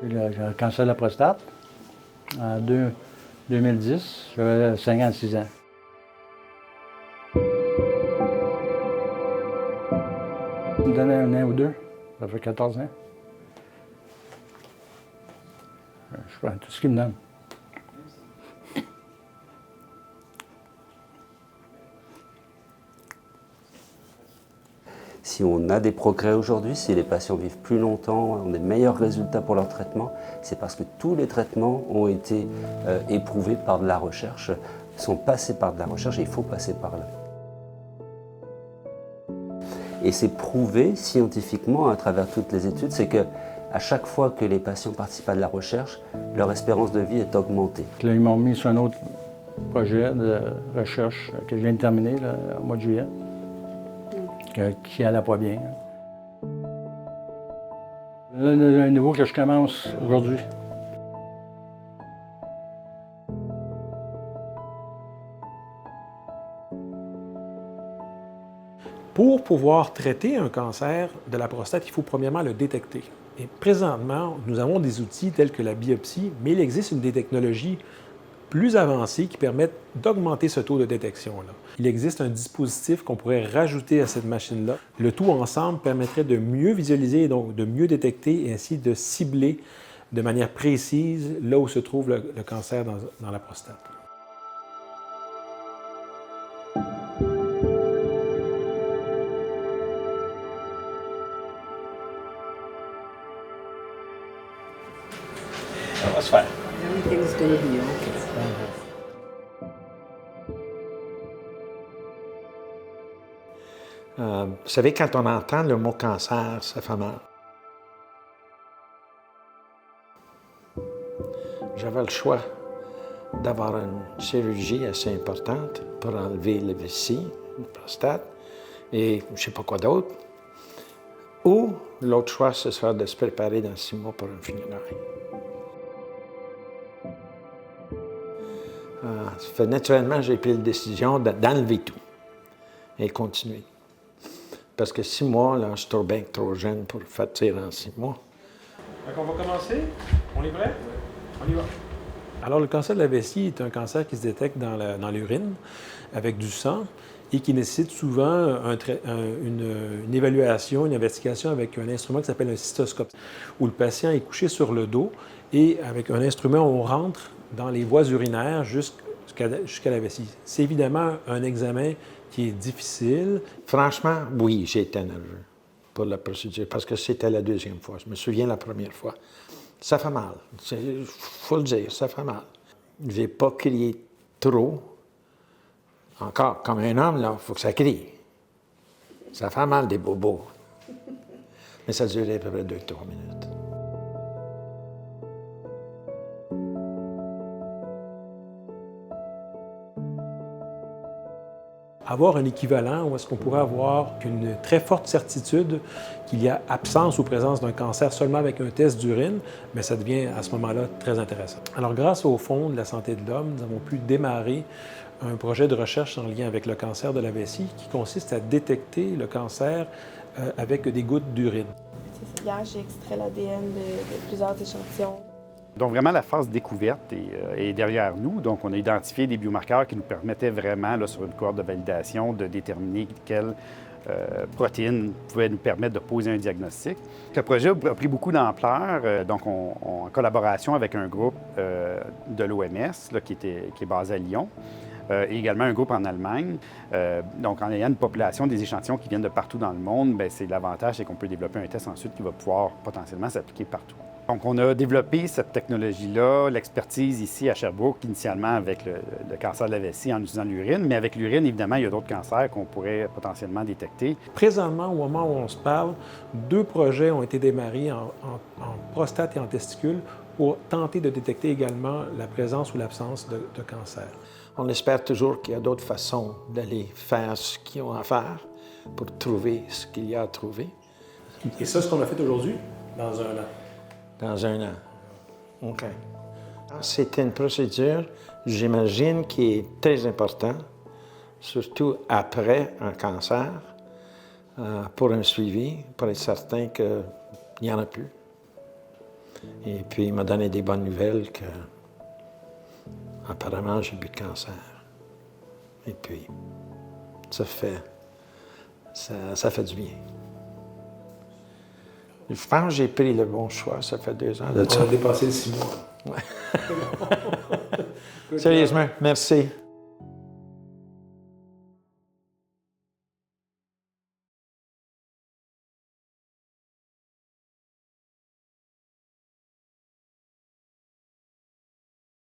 J'ai le cancer de la prostate en 2010, j'avais 56 ans. Ça me donnait un an ou deux, ça fait 14 ans. Je prends tout ce qu'il me donne. Si on a des progrès aujourd'hui, si les patients vivent plus longtemps, ont des meilleurs résultats pour leur traitement, c'est parce que tous les traitements ont été éprouvés par de la recherche, sont passés par de la recherche et il faut passer par là. Et c'est prouvé scientifiquement à travers toutes les études, c'est que à chaque fois que les patients participent à de la recherche, leur espérance de vie est augmentée. Là, ils m'ont mis sur un autre projet de recherche que je viens de terminer là, au mois de juillet, qui n'allait pas bien. Là, il y a un nouveau que je commence aujourd'hui. Pour pouvoir traiter un cancer de la prostate, il faut premièrement le détecter. Et présentement, nous avons des outils tels que la biopsie, mais il existe des technologies plus avancées qui permettent d'augmenter ce taux de détection-là. Il existe un dispositif qu'on pourrait rajouter à cette machine-là. Le tout ensemble permettrait de mieux visualiser et donc de mieux détecter et ainsi de cibler de manière précise là où se trouve le cancer dans la prostate. Ça va se faire. Everything's gonna be okay. Vous savez, quand on entend le mot cancer, ça fait mal. J'avais le choix d'avoir une chirurgie assez importante pour enlever le vessie, la prostate, et je ne sais pas quoi d'autre. Ou l'autre choix, ce serait de se préparer dans 6 mois pour un funérail. Naturellement, j'ai pris la décision d'enlever tout et continuer. Parce que 6 mois, là, je suis trop jeune pour faire tirer en 6 mois. Donc on va commencer. On est prêt? On y va. Alors, le cancer de la vessie est un cancer qui se détecte dans l'urine avec du sang et qui nécessite souvent une évaluation, une investigation avec un instrument qui s'appelle un cystoscope, où le patient est couché sur le dos et avec un instrument, on rentre dans les voies urinaires jusqu'à la vessie. C'est évidemment un examen qui est difficile. Franchement, oui, j'ai été nerveux pour la procédure parce que c'était la 2e fois. Je me souviens la première fois. Ça fait mal. Il faut le dire, ça fait mal. Je n'ai pas crié trop. Encore, comme un homme, il faut que ça crie. Ça fait mal des bobos. Mais ça durait à peu près 2-3 minutes. Avoir un équivalent où est-ce qu'on pourrait avoir une très forte certitude qu'il y a absence ou présence d'un cancer seulement avec un test d'urine, mais ça devient à ce moment-là très intéressant. Alors, grâce au Fonds de la santé de l'homme, nous avons pu démarrer un projet de recherche en lien avec le cancer de la vessie qui consiste à détecter le cancer avec des gouttes d'urine. Hier, j'ai extrait l'ADN de plusieurs échantillons. Donc vraiment, la phase découverte est derrière nous. Donc on a identifié des biomarqueurs qui nous permettaient vraiment, là, sur une cohorte de validation, de déterminer quelles protéines pouvaient nous permettre de poser un diagnostic. Le projet a pris beaucoup d'ampleur, donc en collaboration avec un groupe de l'OMS qui est basé à Lyon, et également un groupe en Allemagne. Donc en ayant une population des échantillons qui viennent de partout dans le monde, bien, l'avantage, c'est qu'on peut développer un test ensuite qui va pouvoir potentiellement s'appliquer partout. Donc, on a développé cette technologie-là, l'expertise ici à Sherbrooke, initialement avec le cancer de la vessie en utilisant l'urine, mais avec l'urine, évidemment, il y a d'autres cancers qu'on pourrait potentiellement détecter. Présentement, au moment où on se parle, 2 projets ont été démarrés en prostate et en testicule pour tenter de détecter également la présence ou l'absence de cancer. On espère toujours qu'il y a d'autres façons d'aller faire ce qu'ils ont à faire pour trouver ce qu'il y a à trouver. Et ça, ce qu'on a fait aujourd'hui, dans un an. Dans un an. OK. C'est une procédure, j'imagine, qui est très importante, surtout après un cancer, pour un suivi, pour être certain qu'il n'y en a plus. Et puis, il m'a donné des bonnes nouvelles que, apparemment, j'ai plus de cancer. Et puis, ça fait du bien. Je pense que j'ai pris le bon choix. Ça fait 2 ans de ça. On a dépassé le 6 mois. Sérieusement, merci.